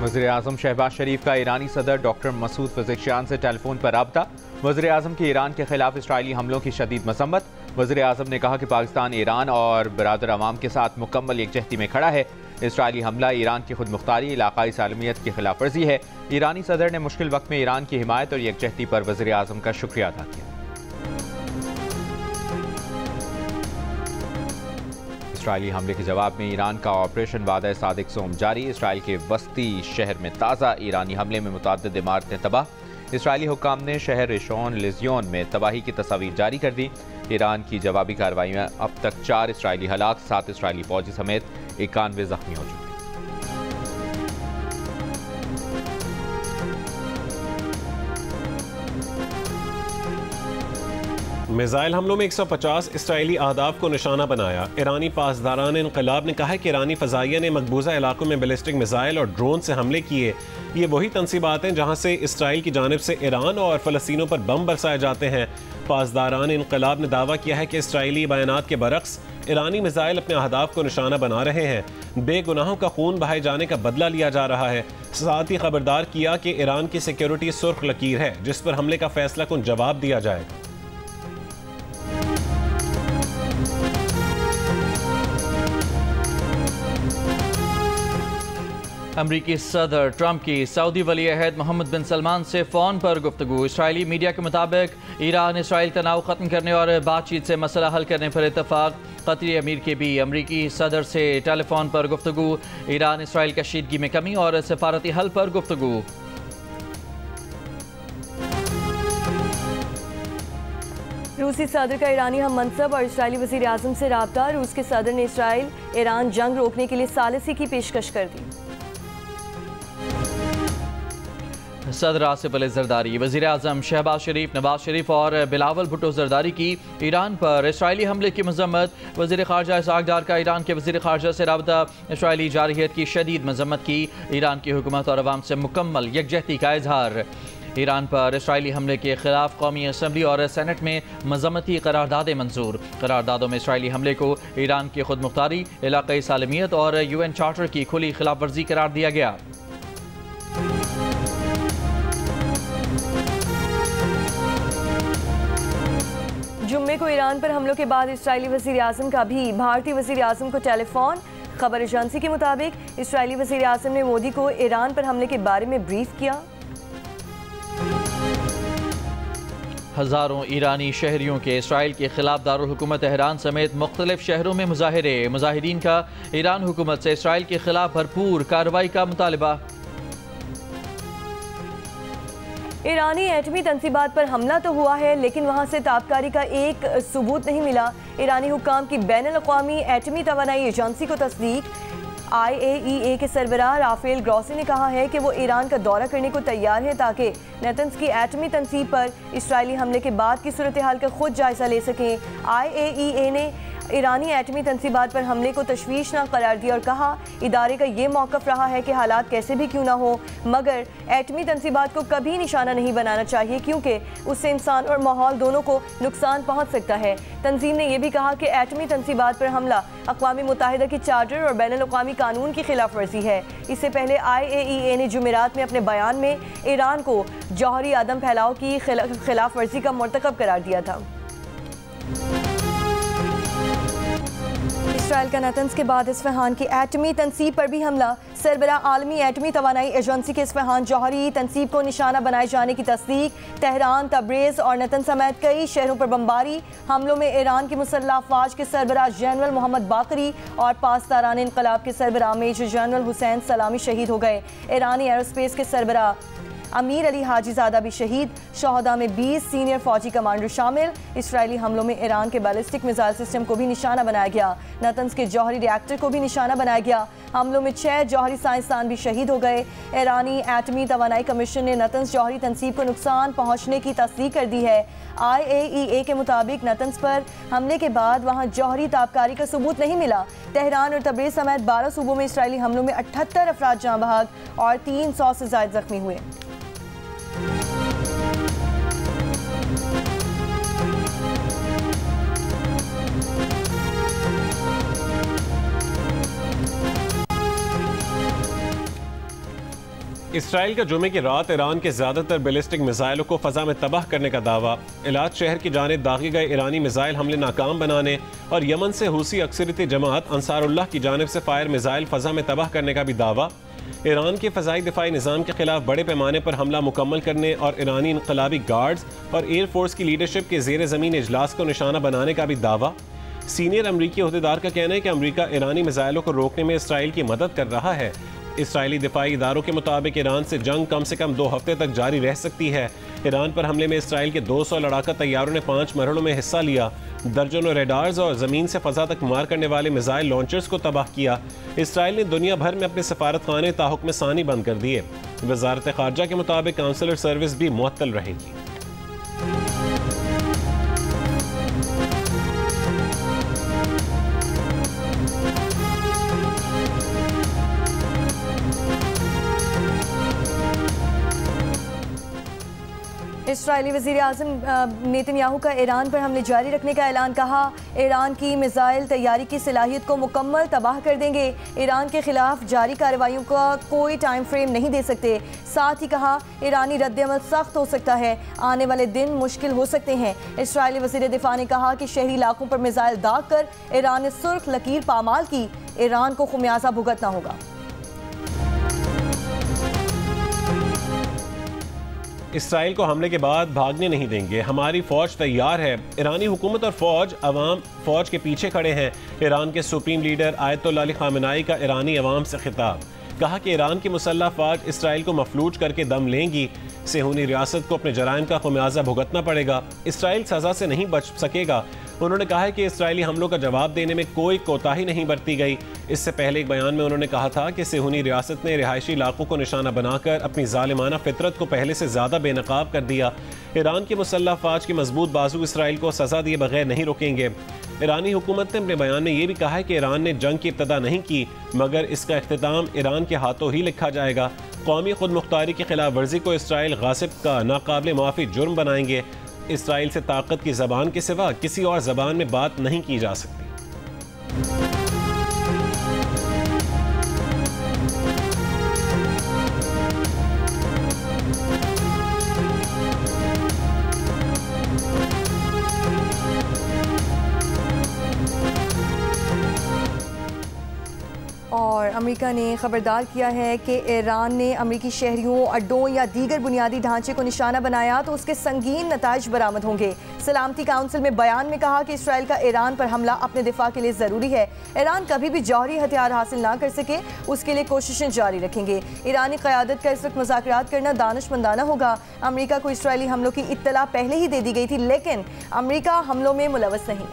वज़ीर-ए-आज़म शहबाज शरीफ का ईरानी सदर डॉक्टर मसूद पज़ेश्कियान से टेलीफोन पर रब्ता। वज़ीर-ए-आज़म की ईरान के खिलाफ इसराइली हमलों की शदीद मसम्मत। वज़ीर-ए-आज़म ने कहा कि पाकिस्तान ईरान और बरादर अवाम के साथ मुकम्मल यकजहती में खड़ा है। इसराइली हमला ईरान की खुद मुख्तारी, इलाकाई सालमियत की खिलाफ वर्जी है। ईरानी सदर ने मुश्किल वक्त में ईरान की हिमायत और यकजहती पर वज़ीर-ए-आज़म का शुक्रिया अदा किया। इसराइली हमले के जवाब में ईरान का ऑपरेशन वादा सादिक सोम जारी। इसराइल के वस्ती शहर में ताज़ा ईरानी हमले में मुतअद्दिद इमारतें तबाह। इसराइली हुक्काम ने शहर रिशोन लिजियोन में तबाही की तस्वीर जारी कर दी। ईरान की जवाबी कार्रवाई में अब तक 4 इसराइली हलाक, 7 इसराइली फौजी समेत 91 जख्मी हो चुके। मिसाइल हमलों में 150 इसराइली अहदाफ को निशाना बनाया। ईरानी पासदारान इनकलाब ने कहा है कि ईरानी फ़ज़ाइया ने मकबूजा इलाकों में बैलिस्टिक मिसाइल और ड्रोन से हमले किए। ये वही तनसीबात हैं जहाँ से इसराइल की जानिब से ईरान और फ़लस्तीनों पर बम बरसाए जाते हैं। पासदारान इनकलाब ने दावा किया है कि इसराइली बयानात के बरक्स ईरानी मिसाइल अपने अहदाफ को निशाना बना रहे हैं। बेगुनाहों का खून बहाए जाने का बदला लिया जा रहा है। साथ ही खबरदार किया कि ईरान की सिक्योरिटी सुर्ख लकीर है जिस पर हमले का फैसला कुन जवाब दिया जाएगा। अमरीकी सदर ट्रंप की सऊदी वली अहद मोहम्मद बिन सलमान से फ़ोन पर गुफ्तगू। इसराइली मीडिया के मुताबिक ईरान इसराइल तनाव ख़त्म करने और बातचीत से मसला हल करने पर इतफाक। कतरी अमीर के भी अमरीकी सदर से टेलीफोन पर गुफ्तगू। ईरान इसराइल कशीदगी में कमी और सफारती हल पर गुफ्तगू। रूसी सदर का ईरानी हम मनसब और इसराइली वज़ीर आज़म से रब्ता। रूस के सदर ने इसराइल ईरान जंग रोकने के लिए सालिसी की पेशकश कर दी। सदर आसिफ अली ज़रदारी, वज़ीर आज़म शहबाज शरीफ, नवाज शरीफ और बिलावल भुट्टो ज़रदारी की ईरान पर इसराइली हमले की मजम्मत। वज़ीर ख़ारजा इसहाक़ डार का ईरान के वज़ीर ख़ारजा से रब्ता। इसराइली जारहियत की शदीद मजम्मत की। ईरान की हुकूमत और अवाम से मुकम्मल यकजहती का इजहार। ईरान पर इसराइली हमले के खिलाफ कौमी असम्बली और सेनेट में मजम्मती करारदादें मंजूर। करारदादों में इसराइली हमले को ईरान की खुद मुख्तारी, इलाकाई सालमियत और UN चार्टर की खुली खिलाफ वर्जी करार दिया गया। जुम्मे को ईरान पर हमलों के बाद इसराइली वज़ीर आज़म का भी भारतीय वज़ीर आज़म को टेलीफोन। खबर एजेंसी के मुताबिक इसराइली वज़ीर आज़म ने मोदी को ईरान पर हमले के बारे में ब्रीफ किया। हज़ारों ईरानी शहरियों के इसराइल के खिलाफ दारुल हुकूमत तेहरान समेत मुख्तलिफ शहरों में मुजाहिरे। मुजाहिदीन का ईरान हुकूमत से इसराइल के खिलाफ भरपूर कार्रवाई का मुतालबा। ईरानी एटमी तनसीबात पर हमला तो हुआ है लेकिन वहाँ से ताबकारी का एक सबूत नहीं मिला। ईरानी हुक्काम की बैनुल-अक़वामी एटमी तवानाई एजेंसी को तस्दीक। IAEA के सरबराह राफेल ग्रॉसी ने कहा है कि वो ईरान का दौरा करने को तैयार है ताकि नेतन्स की एटमी तनसीब पर इसराइली हमले के बाद की सूरत हाल का खुद जायजा ले सकें। IAEA ने ईरानी एटमी तनसीबात पर हमले को तशवीशनाक करार दिया और कहा इदारे का ये मौक़िफ़ रहा है कि हालात कैसे भी क्यों ना हो मगर एटमी तनसीबात को कभी निशाना नहीं बनाना चाहिए क्योंकि उससे इंसान और माहौल दोनों को नुकसान पहुँच सकता है। तंजीम ने यह भी कहा कि एटमी तनसीबात पर हमला अक़वाम मुत्तहिदा की चार्टर और बैनुल-अक़वामी कानून की खिलाफ वर्जी है। इससे पहले IAEA ने जुमेरात में अपने बयान में ईरान को जौहरी आदम फैलाव की खिलाफ वर्जी का मरतकब करार दिया था। इसराइल का नेतन्स के बाद इस्फहान की एटमी तनसीब पर भी हमला। सरबराह आलमी एटमी तवानाई एजेंसी के इस्फहान जौहरी तनसीब को निशाना बनाए जाने की तस्दीक। तेहरान, तब्रेज़ और नतन समेत कई शहरों पर बमबारी। हमलों में ईरान की मुसल्लह अफ़वाज के सरबराह जनरल मोहम्मद बाकरी और पासदारान इनकलाब के सरबराह मेजर जनरल हुसैन सलामी शहीद हो गए। ईरानी एरोस्पेस के सरबराह अमीर अली हाजीज़ादा भी शहीद। शहदा में 20 सीनियर फौजी कमांडर शामिल। इसराइली हमलों में ईरान के बैलिस्टिक मिसाइल सिस्टम को भी निशाना बनाया गया। नतन्स के जौहरी रिएक्टर को भी निशाना बनाया गया। हमलों में 6 जौहरी साइंसदान भी शहीद हो गए। ईरानी एटमी तवानाई कमीशन ने नतन्स जौहरी तनसीब को नुकसान पहुँचने की तस्दीक कर दी है। IAEA के मुताबिक नतन्स पर हमले के बाद वहाँ जौहरी ताबकारी का सबूत नहीं मिला। तेहरान और तब्रेज़ समेत 12 सूबों में इसराइली हमलों में 78 अफराद जाँ बहक और 300 से ज़ायद जख्मी हुए। इसराइल का जुमे की रात ईरान के ज़्यादातर बैलिस्टिक मिसाइलों को फ़ज़ा में तबाह करने का दावा। इलाज शहर की जानिब दागे गए ईरानी मिसाइल हमले नाकाम बनाने और यमन से हुसी अक्सरियती जमात अंसारुल्लाह की जानिब से फायर मिसाइल फ़ज़ा में तबाह करने का भी दावा। ईरान के फ़ज़ाई दिफाई निज़ाम के खिलाफ बड़े पैमाने पर हमला मुकम्मल करने और ईरानी इनकलाबी गार्ड्स और एयरफोर्स की लीडरशिप के ज़ेर ज़मीन इजलास को निशाना बनाने का भी दावा। सीनियर अमरीकी अहदेदार का कहना है कि अमरीका ईरानी मिसाइलों को रोकने में इसराइल की मदद कर रहा है। इसराइली दिफाई इदारों के मुताबिक ईरान से जंग कम से कम 2 हफ्ते तक जारी रह सकती है। ईरान पर हमले में इसराइल के 200 लड़ाका तैयारों ने 5 मरहलों में हिस्सा लिया। दर्जनों रेडार्स और ज़मीन से फ़ज़ा तक मार करने वाले मिसाइल लॉन्चर्स को तबाह किया। इसराइल ने दुनिया भर में अपने सफारतखाने ताहुक्म सानी बंद कर दिए। वज़ारत ख़ारजा के मुताबिक काउंसलर सर्विस भी मुअत्तल रहेगी। इसराइली वज़ीर आज़म नेतन्याहू का ईरान पर हमले जारी रखने का ऐलान। कहा, ईरान की मिसाइल तैयारी की सलाहियत को मुकम्मल तबाह कर देंगे। ईरान के खिलाफ जारी कार्रवाइयों का कोई टाइम फ्रेम नहीं दे सकते। साथ ही कहा, ईरानी रद्दअमल सख्त हो सकता है, आने वाले दिन मुश्किल हो सकते हैं। इसराइली वज़ीर दिफा ने कहा कि शहरी इलाकों पर मिसाइल दाग कर ईरान ने सुर्ख लकीर पामाल की। ईरान को खुमियाजा भुगतना होगा। इसराइल को हमले के बाद भागने नहीं देंगे, हमारी फौज तैयार है। ईरानी हुकूमत और फौज अवाम फौज के पीछे खड़े हैं। ईरान के supreme leader Ayatollah Ali Khamenei का ईरानी अवाम से खिताब। कहा कि ईरान की मुसल्लह फौज इसराइल को मफलूज करके दम लेंगी। सेहूनी रियासत को अपने जराइम का खुमियाजा भुगतना पड़ेगा। इसराइल सज़ा से नहीं बच सकेगा। उन्होंने कहा है कि इसराइली हमलों का जवाब देने में कोई कोताही नहीं बरती गई। इससे पहले एक बयान में उन्होंने कहा था कि सेहूनी रियासत ने रिहायशी इलाकों को निशाना बनाकर अपनी जालिमाना फितरत को पहले से ज़्यादा बेनकाब कर दिया। ईरान की मुसल्लह फौज की मजबूत बाजू इसराइल को सज़ा दिए बगैर नहीं रोकेंगे। ईरानी हुकूमत ने अपने बयान में यह भी कहा है कि ईरान ने जंग की इब्तदा नहीं की, मगर इसका इख्तिताम ईरान के हाथों ही लिखा जाएगा। कौमी खुद मुख्तारी की खिलाफ वर्जी को इसराइल गासिब का नाकाबिल माफ़ी जुर्म बनाएंगे। इसराइल से ताकत की ज़बान के सिवा किसी और ज़बान में बात नहीं की जा सकती। और अमेरिका ने खबरदार किया है कि ईरान ने अमेरिकी शहरियों, अड्डों या दीगर बुनियादी ढांचे को निशाना बनाया तो उसके संगीन नताइज बरामद होंगे। सलामती काउंसिल में बयान में कहा कि इसराइल का ईरान पर हमला अपने दिफा के लिए ज़रूरी है। ईरान कभी भी जौहरी हथियार हासिल ना कर सके, उसके लिए कोशिशें जारी रखेंगे। ईरानी क़यादत का इस वक्त मुज़ाकरात करना दानिशमंदाना होगा। अमेरिका को इसराइली हमलों की इत्तला पहले ही दे दी गई थी, लेकिन अमेरिका हमलों में मुलव्वस नहीं।